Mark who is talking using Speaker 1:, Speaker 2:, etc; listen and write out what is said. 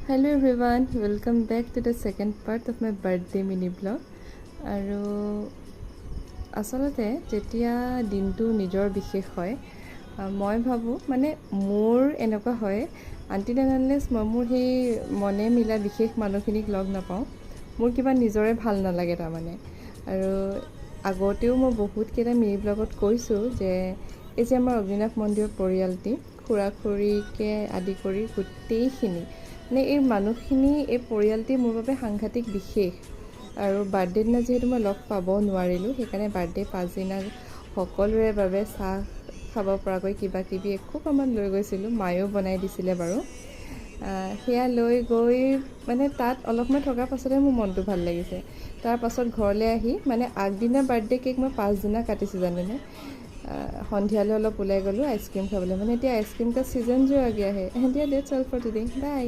Speaker 1: Hello everyone, welcome back to the second part of my birthday mini vlog. আৰু আচলতে যেতিয়া দিনটো নিজৰ বিশেষ হয় মই ভাবোঁ মানে মোৰ এনেকুৱা হয় আনটিল আনলেছ মই মোৰ সেই মনে মিলা বিশেষ মানুহখিনিক লগ নাপাওঁ মোৰ কিবা নিজৰে ভাল নালাগে তাৰমানে আৰু আগতেও মই বহুতকেইটা মিনি ব্লগত কৈছোঁ যে এই যে আমাৰ অগ্নিনাভ মন্দিৰৰ পৰিয়ালটি খুৰা খুৰীকে আদি কৰি গোটেইখিনি মানে এই মানুহখিনি এই পৰিয়ালটি মোৰ বাবে সাংঘাতিক বিশেষ আৰু বাৰ্থডে দিনা যিহেতু মই লগ পাব নোৱাৰিলোঁ সেইকাৰণে বাৰ্থডে পাছদিনা সকলোৰে বাবে চাহ খাব পৰাকৈ কিবা কিবি এখোপামান লৈ গৈছিলোঁ মায়েও বনাই দিছিলে বাৰু সেয়া লৈ গৈ মানে তাত অলপ সময় থকাৰ পাছতে মোৰ মনটো ভাল লাগিছে তাৰ পাছত ঘৰলৈ আহি মানে আগদিনা বাৰ্থডে কেক মই পাছদিনা কাটিছোঁ জানেনে সন্ধিয়ালৈ অলপ ওলাই গ'লোঁ আইচক্ৰীম খাবলৈ মানে এতিয়া আইচক্ৰীম কা ছিজন जो आ गया है एंड या that's all for today bye.